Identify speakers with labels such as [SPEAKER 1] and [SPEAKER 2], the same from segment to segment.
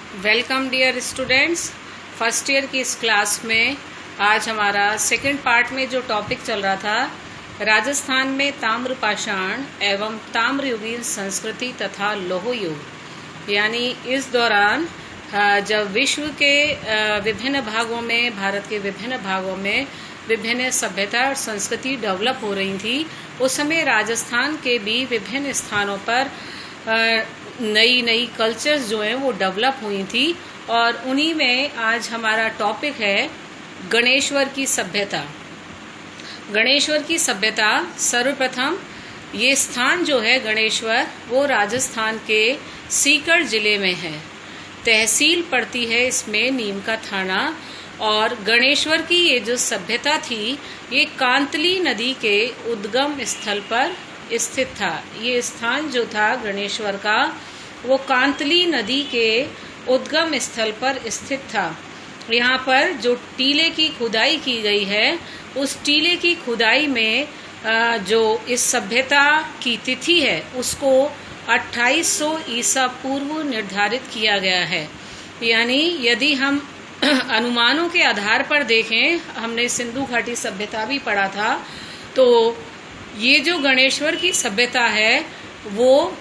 [SPEAKER 1] Welcome dear students. First year की इस class में आज हमारा सेकंड पार्ट में जो टॉपिक चल रहा था, राजस्थान में ताम्रपाषाण एवं ताम्रयुगीन संस्कृति तथा लौह युग, यानी इस दौरान जब विश्व के विभिन्न भागों में, भारत के विभिन्न भागों में विभिन्न सभ्यता और संस्कृति डेवलप हो रही थी, उस समय राजस्थान के भी विभिन्न स्थानों पर नई नई कल्चर्स जो हैं वो डेवलप हुई थी। और उन्हीं में आज हमारा टॉपिक है गणेश्वर की सभ्यता। गणेश्वर की सभ्यता, सर्वप्रथम ये स्थान जो है गणेश्वर, वो राजस्थान के सीकर जिले में है। तहसील पड़ती है इसमें नीम का थाना। और गणेश्वर की ये जो सभ्यता थी, ये कांतली नदी के उद्गम स्थल पर स्थित था। ये स्थान जो था गणेश्वर का, वो कांतली नदी के उद्गम स्थल पर स्थित था। यहाँ पर जो टीले की खुदाई की गई है, उस टीले की खुदाई में जो इस सभ्यता की तिथि है, उसको 2800 ईसा पूर्व निर्धारित किया गया है। यानी यदि हम अनुमानों के आधार पर देखें, हमने सिंधु घाटी सभ्यता भी पढ़ा था, तो ये जो गणेश्वर की सभ्यता है वो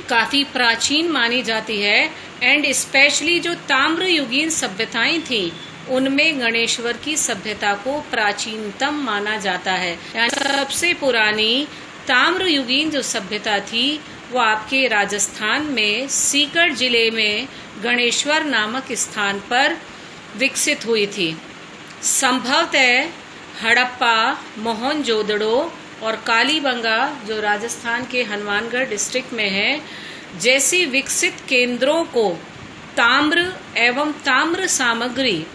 [SPEAKER 1] काफी प्राचीन मानी जाती है। एंड स्पेशली जो ताम्रयुगीन सभ्यताएं थी, उनमें गणेश्वर की सभ्यता को प्राचीनतम माना जाता है। यानी सबसे पुरानी ताम्रयुगीन जो सभ्यता थी वो आपके राजस्थान में सीकर जिले में गणेश्वर नामक स्थान पर विकसित हुई थी। संभवतः हड़प्पा, मोहनजोदड़ो और कालीबंगा जो राजस्थान के हनुमानगढ़ डिस्ट्रिक्ट में है, जैसी विकसित केंद्रों को ताम्र एवं ताम्र सामग्री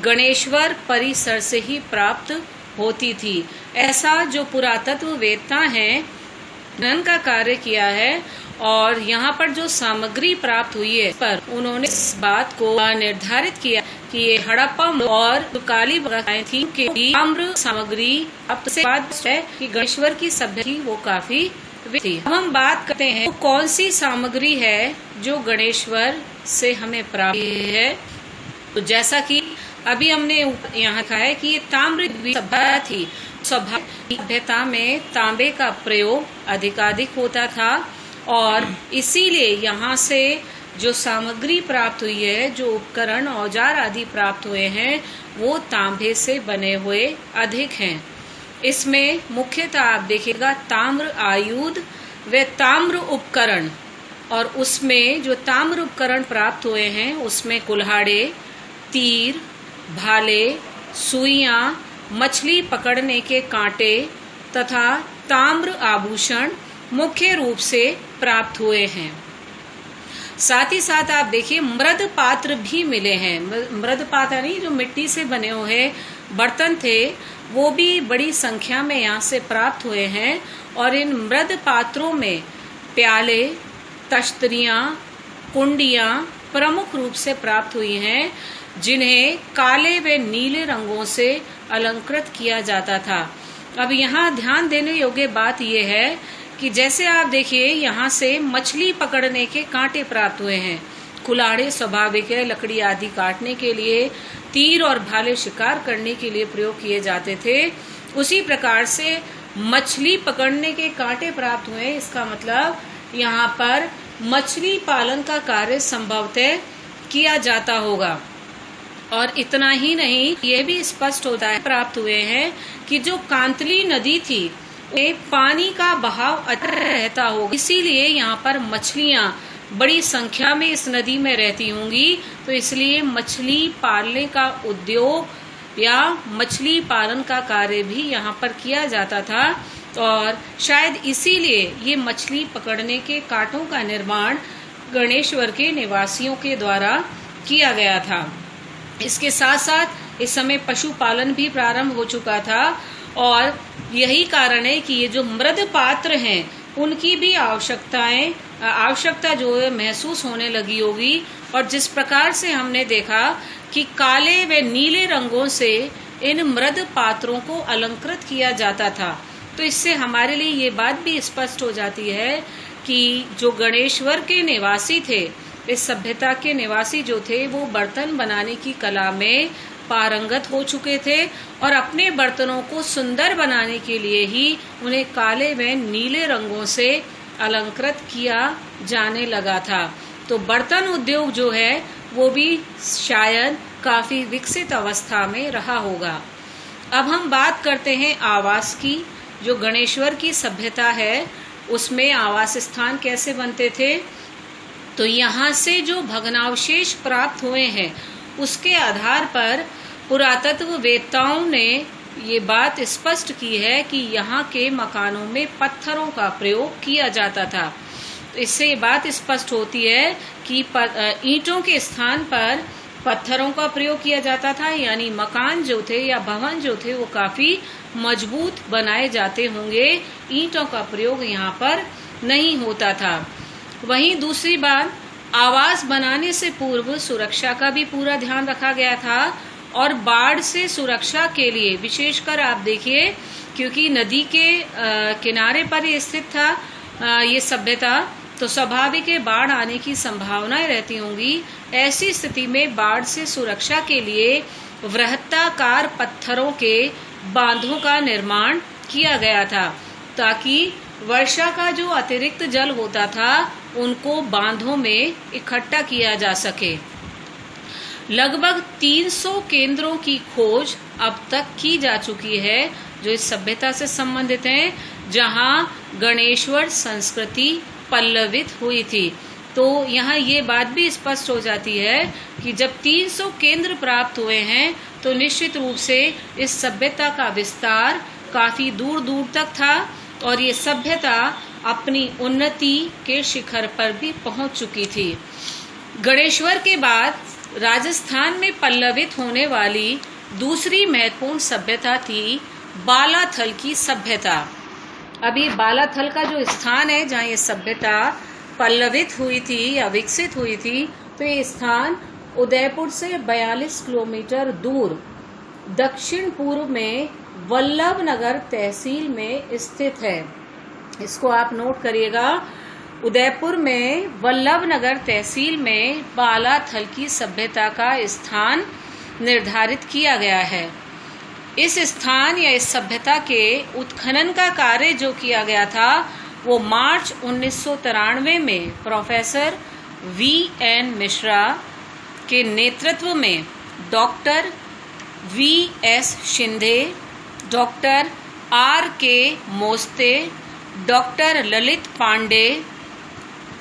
[SPEAKER 1] गणेश्वर परिसर से ही प्राप्त होती थी। ऐसा जो पुरातत्ववेत्ता हैं, खनन का कार्य किया है और यहाँ पर जो सामग्री प्राप्त हुई है, पर उन्होंने इस बात को निर्धारित किया कि ये हड़प्पा और कालीबंगा थी कि ताम्र सामग्री अब से बाद है कि गणेश्वर की सभ्यता वो काफी थी। अब हम बात करते हैं तो कौन सी सामग्री है जो गणेश्वर से हमें प्राप्त है। तो जैसा कि अभी हमने यहाँ कहा है कि ये ताम्र सभ्यता थी। सभ्यता में तांबे का प्रयोग अधिकाधिक होता था और इसीलिए यहाँ से जो सामग्री प्राप्त हुई है, जो उपकरण औजार आदि प्राप्त हुए हैं, वो तांबे से बने हुए अधिक हैं। इसमें मुख्यतः आप देखिएगा ताम्र आयुध व ताम्र उपकरण, और उसमें जो ताम्र उपकरण प्राप्त हुए हैं उसमें कुल्हाड़े, तीर, भाले, सुइयां, मछली पकड़ने के कांटे तथा ताम्र आभूषण मुख्य रूप से प्राप्त हुए हैं। साथ ही साथ आप देखिए मृद पात्र भी मिले हैं। मृद पात्र नहीं, जो मिट्टी से बने हुए बर्तन थे, वो भी बड़ी संख्या में यहाँ से प्राप्त हुए हैं। और इन मृद पात्रों में प्याले, तश्तरियाँ, कुंडियाँ प्रमुख रूप से प्राप्त हुई हैं, जिन्हें काले व नीले रंगों से अलंकृत किया जाता था। अब यहाँ ध्यान देने योग्य बात यह है कि जैसे आप देखिए यहाँ से मछली पकड़ने के कांटे प्राप्त हुए हैं, कुल्हाड़े स्वाभाविक है लकड़ी आदि काटने के लिए, तीर और भाले शिकार करने के लिए प्रयोग किए जाते थे। उसी प्रकार से मछली पकड़ने के कांटे प्राप्त हुए। इसका मतलब यहाँ पर मछली पालन का कार्य संभवतः किया जाता होगा। और इतना ही नहीं, ये भी स्पष्ट होता है प्राप्त हुए हैं कि जो कांतली नदी थी, पानी का बहाव अच्छा रहता होगा, इसीलिए यहाँ पर मछलियाँ बड़ी संख्या में इस नदी में रहती होंगी। तो इसलिए मछली पालने का उद्योग या मछली पालन का कार्य भी यहाँ पर किया जाता था। और शायद इसीलिए ये मछली पकड़ने के कांटों का निर्माण गणेश्वर के निवासियों के द्वारा किया गया था। इसके साथ साथ इस समय पशुपालन भी प्रारंभ हो चुका था और यही कारण है कि ये जो मृद पात्र हैं, उनकी भी आवश्यकता जो है महसूस होने लगी होगी। और जिस प्रकार से हमने देखा कि काले व नीले रंगों से इन मृद पात्रों को अलंकृत किया जाता था, तो इससे हमारे लिए ये बात भी स्पष्ट हो जाती है कि जो गणेश्वर के निवासी थे, इस सभ्यता के निवासी जो थे वो बर्तन बनाने की कला में पारंगत हो चुके थे और अपने बर्तनों को सुंदर बनाने के लिए ही उन्हें काले व नीले रंगों से अलंकृत किया जाने लगा था। तो बर्तन उद्योग जो है वो भी शायद काफी विकसित अवस्था में रहा होगा। अब हम बात करते हैं आवास की। जो गणेश्वर की सभ्यता है उसमें आवास स्थान कैसे बनते थे, तो यहाँ से जो भग्नावशेष प्राप्त हुए हैं उसके आधार पर पुरातत्व वेत्ताओं ने ये बात स्पष्ट की है कि यहाँ के मकानों में पत्थरों का प्रयोग किया जाता था। इससे ये बात स्पष्ट होती है कि ईंटों के स्थान पर पत्थरों का प्रयोग किया जाता था, यानी मकान जो थे या भवन जो थे वो काफी मजबूत बनाए जाते होंगे, ईंटों का प्रयोग यहाँ पर नहीं होता था। वहीं दूसरी बात, आवास बनाने से पूर्व सुरक्षा का भी पूरा ध्यान रखा गया था और बाढ़ से सुरक्षा के लिए विशेषकर आप देखिए, क्योंकि नदी के किनारे पर ये स्थित था ये सभ्यता, तो स्वाभाविक है बाढ़ आने की संभावनाएं रहती होंगी। ऐसी स्थिति में बाढ़ से सुरक्षा के लिए वृहत्ताकार पत्थरों के बांधों का निर्माण किया गया था, ताकि वर्षा का जो अतिरिक्त जल होता था उनको बांधों में इकट्ठा किया जा सके। लगभग 300 केंद्रों की खोज अब तक की जा चुकी है जो इस सभ्यता से संबंधित हैं, जहां गणेश्वर संस्कृति पल्लवित हुई थी। तो यहाँ ये बात भी स्पष्ट हो जाती है कि जब 300 केंद्र प्राप्त हुए हैं तो निश्चित रूप से इस सभ्यता का विस्तार काफी दूर दूर तक था और ये सभ्यता अपनी उन्नति के शिखर पर भी पहुंच चुकी थी। गणेश्वर के बाद राजस्थान में पल्लवित होने वाली दूसरी महत्वपूर्ण सभ्यता थी बालाथल की सभ्यता। अभी बालाथल का जो स्थान है जहाँ ये सभ्यता पल्लवित हुई थी या विकसित हुई थी, तो ये स्थान उदयपुर से 42 किलोमीटर दूर दक्षिण पूर्व में वल्लभनगर तहसील में स्थित है। इसको आप नोट करिएगा, उदयपुर में वल्लभनगर तहसील में बालाथल की सभ्यता का स्थान निर्धारित किया गया है। इस स्थान या इस सभ्यता के उत्खनन का कार्य जो किया गया था वो मार्च 1993 में प्रोफेसर V.N. मिश्रा के नेतृत्व में doctor V.S. Shinde, doctor R.K. Moste, doctor Lalit Pande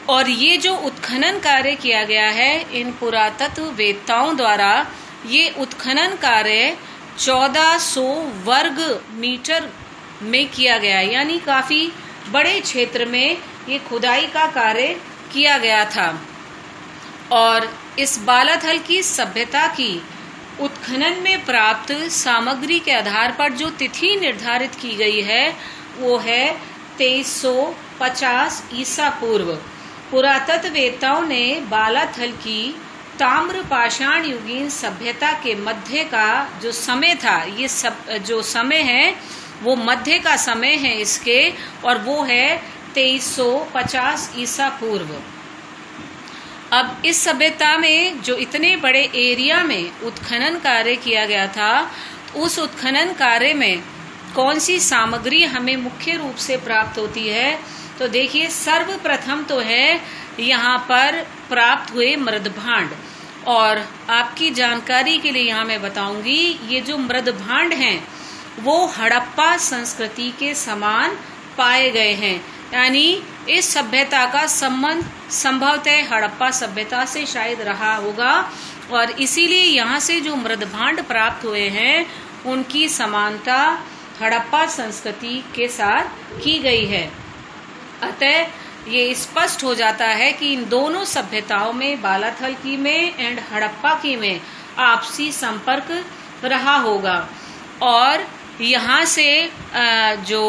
[SPEAKER 1] और ये जो उत्खनन कार्य किया गया है इन पुरातत्व वेत्ताओं द्वारा, ये उत्खनन कार्य 1400 वर्ग मीटर में किया गया, यानी काफी बड़े क्षेत्र में ये खुदाई का कार्य किया गया था। और इस बालाथल की सभ्यता की उत्खनन में प्राप्त सामग्री के आधार पर जो तिथि निर्धारित की गई है वो है 2350 ईसा पूर्व। पुरातत्ववेत्ताओं ने बालाथल की ताम्र पाषाण युगीन सभ्यता के मध्य का जो समय था, ये सब जो समय है वो मध्य का समय है इसके, और वो है 2350 ईसा पूर्व। अब इस सभ्यता में जो इतने बड़े एरिया में उत्खनन कार्य किया गया था, उस उत्खनन कार्य में कौन सी सामग्री हमें मुख्य रूप से प्राप्त होती है, तो देखिए सर्वप्रथम तो है यहाँ पर प्राप्त हुए मृदभांड। और आपकी जानकारी के लिए यहाँ मैं बताऊंगी, ये जो मृदभांड हैं वो हड़प्पा संस्कृति के समान पाए गए हैं, यानी इस सभ्यता का संबंध संभवतः हड़प्पा सभ्यता से शायद रहा होगा और इसीलिए यहाँ से जो मृदभांड प्राप्त हुए हैं उनकी समानता हड़प्पा संस्कृति के साथ की गई है। अतः ये स्पष्ट हो जाता है कि इन दोनों सभ्यताओं में, बालाथल की में एंड हड़प्पा की में, आपसी संपर्क रहा होगा। और यहाँ से जो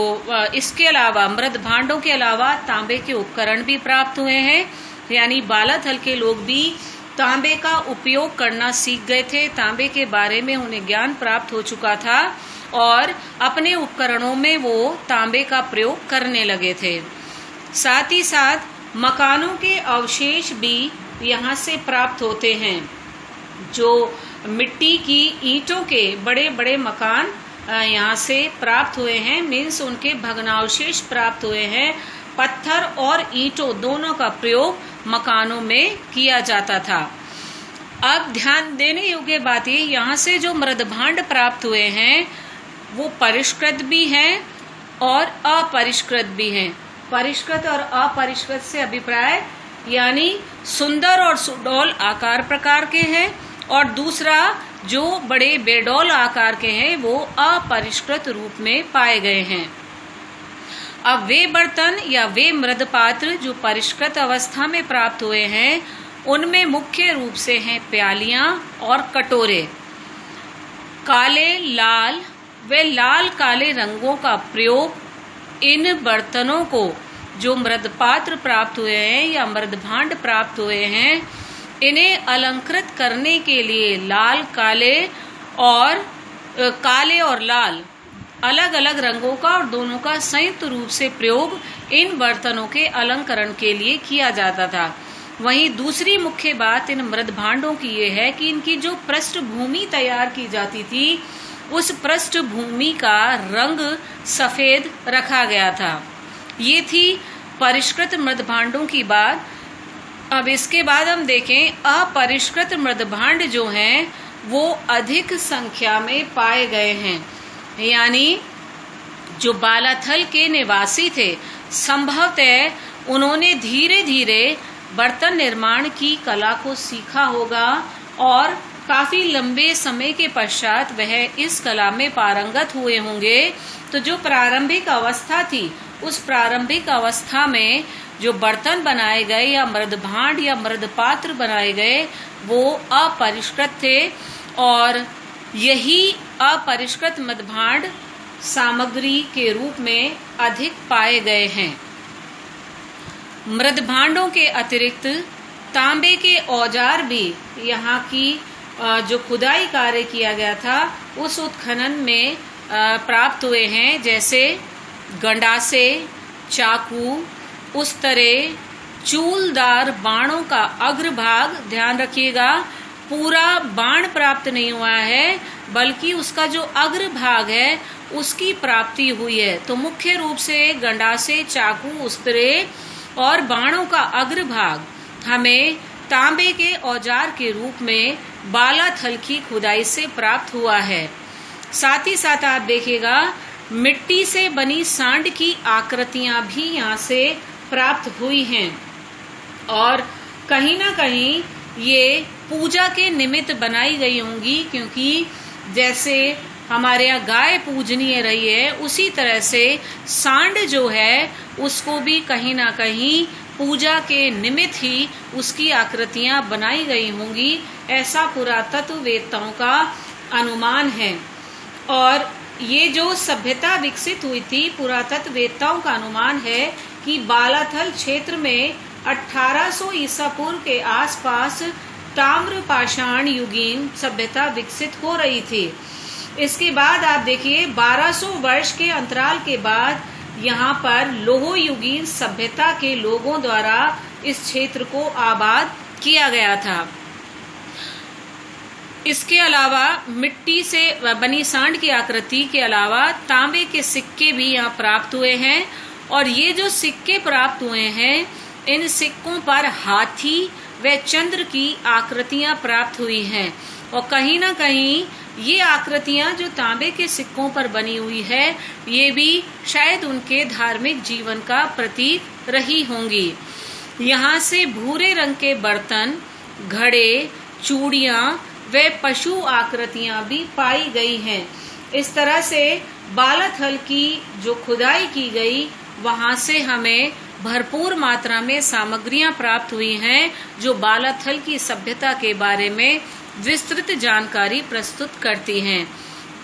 [SPEAKER 1] इसके अलावा मृदभांडों के अलावा तांबे के उपकरण भी प्राप्त हुए हैं, यानी बालाथल के लोग भी तांबे का उपयोग करना सीख गए थे, तांबे के बारे में उन्हें ज्ञान प्राप्त हो चुका था और अपने उपकरणों में वो तांबे का प्रयोग करने लगे थे। साथ ही साथ मकानों के अवशेष भी यहाँ से प्राप्त होते हैं। जो मिट्टी की ईंटों के बड़े बड़े मकान यहाँ से प्राप्त हुए हैं, मीन्स उनके भग्नावशेष प्राप्त हुए हैं। पत्थर और ईंटों दोनों का प्रयोग मकानों में किया जाता था। अब ध्यान देने योग्य बात ये, यहाँ से जो मृदभांड प्राप्त हुए हैं वो परिष्कृत भी हैं और अपरिष्कृत भी हैं। परिष्कृत और अपरिष्कृत से अभिप्राय यानी सुंदर और सुडौल आकार प्रकार के हैं, और दूसरा जो बड़े बेडौल आकार के हैं वो अपरिष्कृत रूप में पाए गए हैं। अब वे बर्तन या वे मृदपात्र जो परिष्कृत अवस्था में प्राप्त हुए हैं उनमें मुख्य रूप से हैं प्यालियां और कटोरे। काले लाल व लाल काले रंगों का प्रयोग इन बर्तनों को जो मृदपात्र प्राप्त हुए हैं या मृदभांड प्राप्त हुए हैं इन्हें अलंकृत करने के लिए लाल काले और लाल अलग अलग रंगों का और दोनों का संयुक्त रूप से प्रयोग इन बर्तनों के अलंकरण के लिए किया जाता था। वहीं दूसरी मुख्य बात इन मृदभांडों की ये है कि इनकी जो पृष्ठभूमि तैयार की जाती थी उस पृष्ठभूमि का रंग सफेद रखा गया था। ये थी परिष्कृत मृदभांडों की बात। अब इसके बाद हम देखें अपरिष्कृत मृदभांड जो हैं वो अधिक संख्या में पाए गए हैं। यानी जो बालाथल के निवासी थे संभवतः उन्होंने धीरे धीरे बर्तन निर्माण की कला को सीखा होगा और काफी लंबे समय के पश्चात वह इस कला में पारंगत हुए होंगे। तो जो प्रारंभिक अवस्था थी उस प्रारंभिक अवस्था में जो बर्तन बनाए गए या मृदभांड या मृदपात्र बनाए गए वो अपरिष्कृत थे, और यही अपरिष्कृत मृदभांड सामग्री के रूप में अधिक पाए गए हैं। मृदभांडों के अतिरिक्त तांबे के औजार भी यहाँ की जो खुदाई कार्य किया गया था उस उत्खनन में प्राप्त हुए हैं, जैसे गंडासे, चाकू, उस्तरे, चूलदार बाणों का अग्रभाग, ध्यान रखिएगा पूरा बाण प्राप्त नहीं हुआ है बल्कि उसका जो अग्रभाग है उसकी प्राप्ति हुई है। तो मुख्य रूप से गंडासे, चाकू, उस्तरे और बाणों का अग्रभाग हमें तांबे के औजार के रूप में बालाथल की खुदाई से प्राप्त हुआ है। साथ ही साथ आप देखिएगा मिट्टी से बनी सांड की आकृतियां भी यहाँ से प्राप्त हुई हैं, और कहीं ना कहीं ये पूजा के निमित्त बनाई गई होंगी, क्योंकि जैसे हमारे यहाँ गाय पूजनीय रही है उसी तरह से सांड जो है उसको भी कहीं ना कहीं पूजा के निमित्त ही उसकी आकृतियां बनाई गई होंगी, ऐसा पुरातत्ववेत्ताओं का अनुमान है। और ये जो सभ्यता विकसित हुई थी पुरातत्ववेत्ताओं का अनुमान है कि बालाथल क्षेत्र में 1800 ईसा पूर्व के आसपास ताम्र पाषाण युगीन सभ्यता विकसित हो रही थी। इसके बाद आप देखिए 1200 वर्ष के अंतराल के बाद यहाँ पर लोह युगीन सभ्यता के लोगों द्वारा इस क्षेत्र को आबाद किया गया था। इसके अलावा मिट्टी से बनी सांड की आकृति के अलावा तांबे के सिक्के भी यहाँ प्राप्त हुए हैं, और ये जो सिक्के प्राप्त हुए हैं इन सिक्कों पर हाथी व चंद्र की आकृतियां प्राप्त हुई हैं, और कहीं ना कहीं ये आकृतियां जो तांबे के सिक्कों पर बनी हुई है ये भी शायद उनके धार्मिक जीवन का प्रतीक रही होंगी। यहाँ से भूरे रंग के बर्तन, घड़े, चूड़ियाँ व पशु आकृतियां भी पाई गई हैं। इस तरह से बालाथल की जो खुदाई की गई वहाँ से हमें भरपूर मात्रा में सामग्रियां प्राप्त हुई हैं जो बालाथल की सभ्यता के बारे में विस्तृत जानकारी प्रस्तुत करती हैं।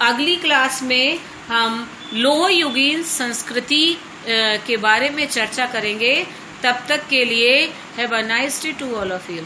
[SPEAKER 1] अगली क्लास में हम लोह युगीन संस्कृति के बारे में चर्चा करेंगे। तब तक के लिए have a nice day to all of you.